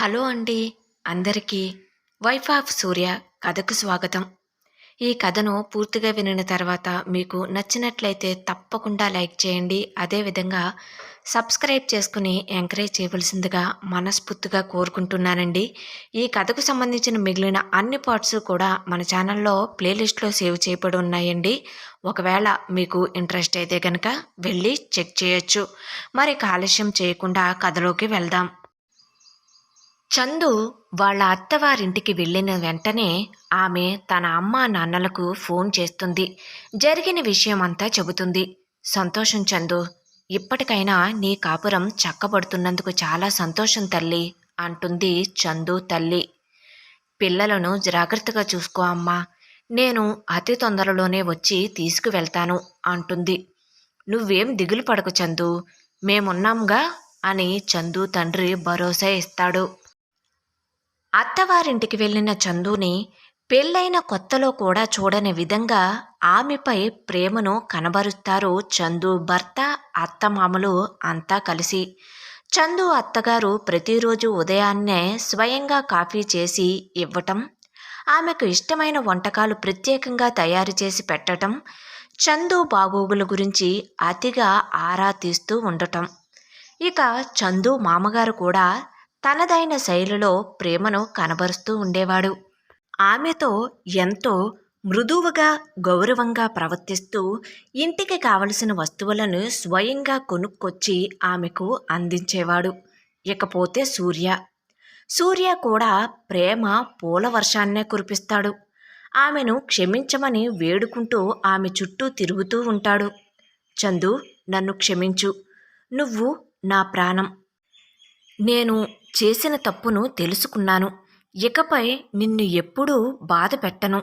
Hello అండి. అందరికీ 'wife of సూర్య' కథకు స్వాగతం. ఈ కథను పూర్తిగా వినిన తర్వాత మీకు నచ్చినట్లయితే తప్పకుండా లైక్ చేయండి. అదేవిధంగా సబ్స్క్రైబ్ చేసుకుని ఎంకరేజ్ చేయవలసిందిగా మనస్ఫూర్తిగా కోరుకుంటున్నానండి. ఈ కథకు సంబంధించిన మిగిలిన అన్ని పార్ట్స్ కూడా మన ఛానల్లో ప్లేలిస్ట్లో సేవ్ చేయబడి ఉన్నాయండి. ఒకవేళ మీకు ఇంట్రెస్ట్ అయితే కనుక వెళ్ళి చెక్ చేయొచ్చు. మరి ఆలస్యం చేయకుండా కథలోకి వెళ్దాం. చందు వాళ్ళ అత్తవారింటికి వెళ్ళిన వెంటనే ఆమె తన అమ్మా నాన్నలకు ఫోన్ చేస్తుంది. జరిగిన విషయమంతా చెబుతుంది. సంతోషం చందు, ఇప్పటికైనా నీ కాపురం చక్కబడుతున్నందుకు చాలా సంతోషం తల్లి అంటుంది చందు తల్లి. పిల్లలను జాగ్రత్తగా చూసుకో అమ్మా, నేను అతి తొందరలోనే వచ్చి తీసుకువెళ్తాను అంటుంది. నువ్వేం దిగులు పడకు చందు, మేమున్నాంగా అని చందు తండ్రి భరోసా ఇస్తాడు. అత్తవారింటికి వెళ్ళిన చందుని పెళ్ళైన కొత్తలో కూడా చూడని విధంగా ఆమెపై ప్రేమను కనబరుస్తారు చందు భర్త, అత్తమామలు అంతా కలిసి. చందు అత్తగారు ప్రతిరోజు ఉదయాన్నే స్వయంగా కాఫీ చేసి ఇవ్వటం, ఆమెకు ఇష్టమైన వంటకాలు ప్రత్యేకంగా తయారు చేసి పెట్టడం, చందు బాగోగుల గురించి అతిగా ఆరా తీస్తూ ఉండటం. ఇక చందు మామగారు కూడా తనదైన శైలిలో ప్రేమను కనబరుస్తూ ఉండేవాడు. ఆమెతో ఎంతో మృదువుగా గౌరవంగా ప్రవర్తిస్తూ ఇంటికి కావలసిన వస్తువులను స్వయంగా కొనుక్కొచ్చి ఆమెకు అందించేవాడు. ఇకపోతే సూర్య కూడా ప్రేమ పూల వర్షాన్నే కురిపిస్తాడు. ఆమెను క్షమించమని వేడుకుంటూ ఆమె చుట్టూ తిరుగుతూ ఉంటాడు. చందు, నన్ను క్షమించు, నువ్వు నా ప్రాణం. నేను చేసిన తప్పును తెలుసుకున్నాను. ఇకపై నిన్ను ఎప్పుడూ బాధ పెట్టను.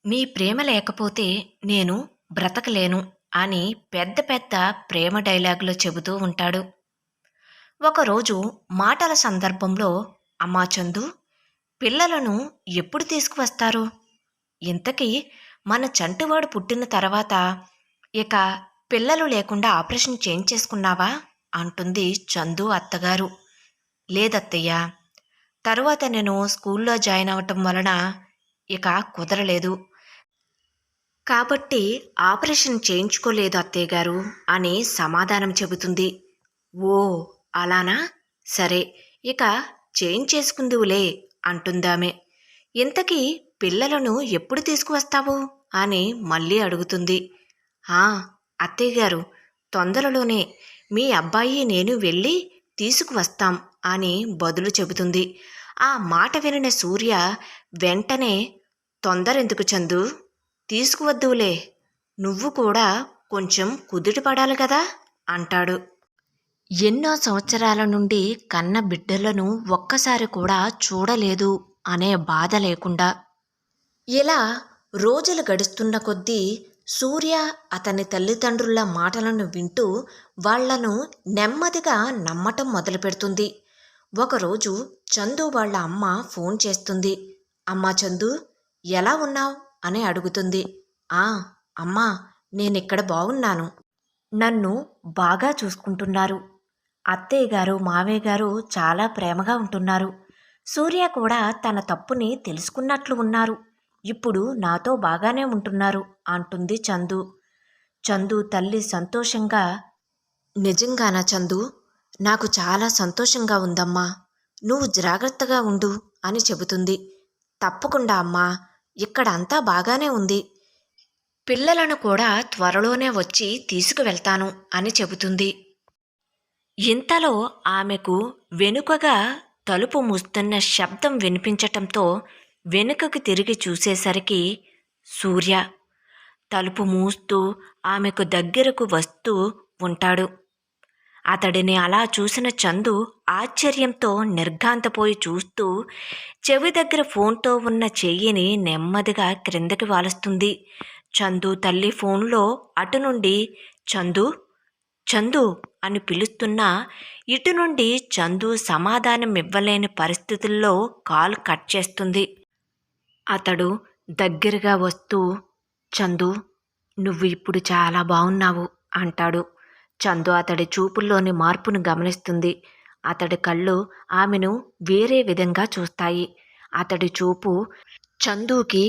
నీ ప్రేమ లేకపోతే నేను బ్రతకలేను అని పెద్ద పెద్ద ప్రేమ డైలాగులు చెబుతూ ఉంటాడు. ఒకరోజు మాటల సందర్భంలో, అమ్మా చందు, పిల్లలను ఎప్పుడు తీసుకువస్తారు? ఇంతకీ మన చంటివాడు పుట్టిన తర్వాత ఇక పిల్లలు లేకుండా ఆపరేషన్ చేయించేసుకున్నావా అంటుంది చందు అత్తగారు. లేదత్తయ్య, తరువాత నేను స్కూల్లో జాయిన్ అవ్వటం వలన ఇక కుదరలేదు కాబట్టి ఆపరేషన్ చేయించుకోలేదు అత్తయ్య గారు అని సమాధానం చెబుతుంది. ఓ అలానా, సరే, ఇక చేయించేసుకుందువులే అంటుందామె. ఇంతకీ పిల్లలను ఎప్పుడు తీసుకువస్తావు అని మళ్ళీ అడుగుతుంది. అత్తయ్య గారు, తొందరలోనే మీ అబ్బాయి నేను వెళ్ళి తీసుకువస్తాం అని బదులు చెబుతుంది. ఆ మాట వినిన సూర్య వెంటనే, తొందరెందుకు చందు, తీసుకువద్దువులే, నువ్వు కూడా కొంచెం కుదుట పడాలి కదా అంటాడు. ఎన్నో సంవత్సరాల నుండి కన్న బిడ్డలను ఒక్కసారి కూడా చూడలేదు అనే బాధ లేకుండా. ఇలా రోజులు గడుస్తున్న కొద్దీ సూర్య అతని తల్లిదండ్రుల మాటలను వింటూ వాళ్లను నెమ్మదిగా నమ్మటం మొదలుపెడుతుంది. ఒకరోజు చందు వాళ్ళ అమ్మ ఫోన్ చేస్తుంది. అమ్మా చందు, ఎలా ఉన్నావు అని అడుగుతుంది. అమ్మా, నేనిక్కడ బాగున్నాను. నన్ను బాగా చూసుకుంటున్నారు. అత్తయ్య గారు, మావయ్య గారు చాలా ప్రేమగా ఉంటున్నారు. సూర్య కూడా తన తప్పుని తెలుసుకున్నట్లు ఉన్నారు. ఇప్పుడు నాతో బాగానే ఉంటున్నారు అంటుంది చందు. చందు తల్లి సంతోషంగా, నిజంగానా చందు, నాకు చాలా సంతోషంగా ఉందమ్మా, నువ్వు జాగ్రత్తగా ఉండు అని చెబుతుంది. తప్పకుండా అమ్మా, ఇక్కడ అంతా బాగానే ఉంది. పిల్లలను కూడా త్వరలోనే వచ్చి తీసుకువెళ్తాను అని చెబుతుంది. ఇంతలో ఆమెకు వెనుకగా తలుపు మూస్తున్న శబ్దం వినిపించటంతో వెనుకకు తిరిగి చూసేసరికి సూర్య తలుపు మూస్తూ ఆమెకు దగ్గరకు వస్తూ ఉంటాడు. అతడిని అలా చూసిన చందు ఆశ్చర్యంతో నిర్ఘాంతపోయి చూస్తూ చెవి దగ్గర ఫోన్తో ఉన్న చెయ్యిని నెమ్మదిగా క్రిందకి వాలుస్తుంది. చందు తల్లి ఫోన్లో అటు నుండి చందు చందు అని పిలుస్తున్నా ఇటు నుండి చందు సమాధానం ఇవ్వలేని పరిస్థితుల్లో కాల్ కట్ చేస్తుంది. అతడు దగ్గరగా వస్తూ, చందు, నువ్వు ఇప్పుడు చాలా బాగున్నావు అంటాడు. చందు అతడి చూపుల్లోని మార్పును గమనిస్తుంది. అతడి కళ్ళు ఆమెను వేరే విధంగా చూస్తాయి. అతడి చూపు చందుకి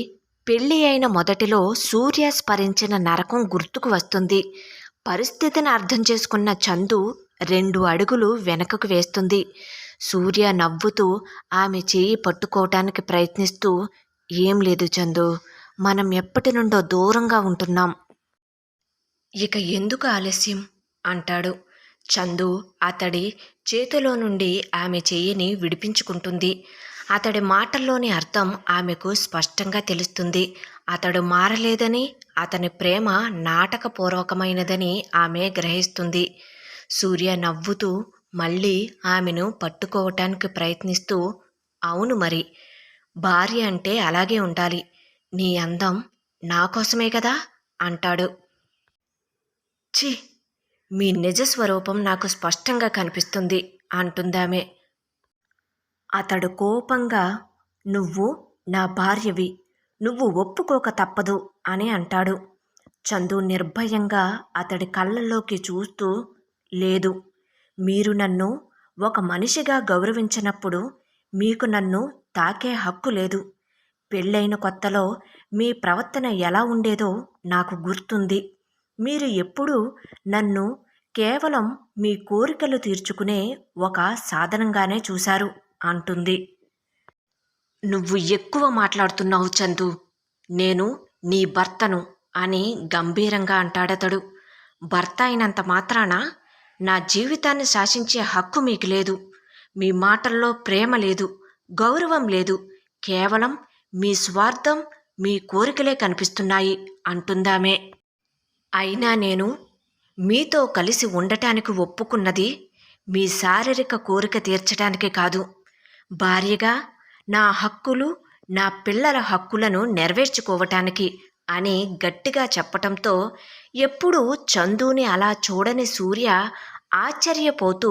పెళ్లి అయిన మొదటిలో సూర్య స్మరించిన నరకం గుర్తుకు వస్తుంది. పరిస్థితిని అర్థం చేసుకున్న చందు 2 అడుగులు వెనకకు వేస్తుంది. సూర్య నవ్వుతూ ఆమె చేయి పట్టుకోవటానికి ప్రయత్నిస్తూ, "ఏం లేదు చందు, మనం ఎప్పటి నుండో దూరంగా ఉంటున్నాం. ఇక ఎందుకు ఆలస్యం?" అంటాడు. చందు అతడి చేతిలో నుండి ఆమె చెయ్యిని విడిపించుకుంటుంది. అతడి మాటల్లోని అర్థం ఆమెకు స్పష్టంగా తెలుస్తుంది. అతడు మారలేదని, అతని ప్రేమ నాటకపూర్వకమైనదని ఆమె గ్రహిస్తుంది. సూర్య నవ్వుతూ మళ్ళీ ఆమెను పట్టుకోవటానికి ప్రయత్నిస్తూ, "అవును మరి, భార్య అంటే అలాగే ఉండాలి. నీ అందం నా కోసమే కదా" అంటాడు. "ఛీ, మీ నిజ స్వరూపం నాకు స్పష్టంగా కనిపిస్తుంది" అంటుందామె. అతడు కోపంగా, "నువ్వు నా భార్యవి, నువ్వు ఒప్పుకోక తప్పదు" అని అంటాడు. చందు నిర్భయంగా అతడి కళ్ళల్లోకి చూస్తూ, "లేదు, మీరు నన్ను ఒక మనిషిగా గౌరవించినప్పుడు మీకు నన్ను తాకే హక్కు లేదు. పెళ్ళైన కొత్తలో మీ ప్రవర్తన ఎలా ఉండేదో నాకు గుర్తుంది. మీరు ఎప్పుడూ నన్ను కేవలం మీ కోరికలు తీర్చుకునే ఒక సాధనంగానే చూశారు" అంటుంది. "నువ్వు ఎక్కువ మాట్లాడుతున్నావు చందు. నేను నీ భర్తను" అని గంభీరంగా అంటాడతడు. "భర్త అయినంత మాత్రాన నా జీవితాన్ని శాసించే హక్కు మీకు లేదు. మీ మాటల్లో ప్రేమ లేదు, గౌరవం లేదు. కేవలం మీ స్వార్థం, మీ కోరికలే కనిపిస్తున్నాయి" అంటుందామె. "అయినా నేను మీతో కలిసి ఉండటానికి ఒప్పుకున్నది మీ శారీరక కోరిక తీర్చడానికి కాదు. భార్యగా నా హక్కులు, నా పిల్లల హక్కులను నెరవేర్చుకోవటానికి" అని గట్టిగా చెప్పటంతో ఎప్పుడూ చందుని అలా చూడని సూర్య ఆశ్చర్యపోతూ,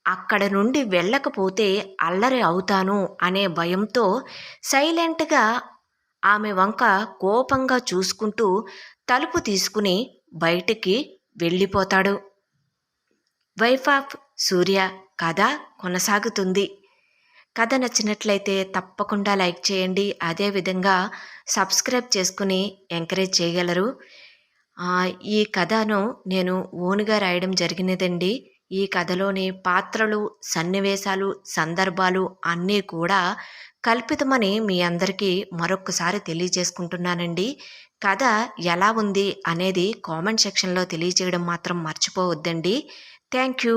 అక్కడ నుండి వెళ్ళకపోతే అల్లరి అవుతాను అనే భయంతో సైలెంట్గా ఆమె వంక కోపంగా చూసుకుంటూ తలుపు తీసుకుని బయటికి వెళ్ళిపోతాడు. వైఫ్ ఆఫ్ సూర్య కథ కొనసాగుతుంది. కథ నచ్చినట్లయితే తప్పకుండా లైక్ చేయండి. అదేవిధంగా సబ్స్క్రైబ్ చేసుకుని ఎంకరేజ్ చేయగలరు. ఈ కథను నేను ఓన్గా రాయడం జరిగినదండి. ఈ కథలోని పాత్రలు, సన్నివేశాలు, సందర్భాలు అన్నీ కూడా కల్పితమని మీ అందరికీ మరొక్కసారి తెలియజేసుకుంటున్నానండి. కథ ఎలా ఉంది అనేది కామెంట్ సెక్షన్లో తెలియజేయడం మాత్రం మర్చిపోవద్దండి. Thank you.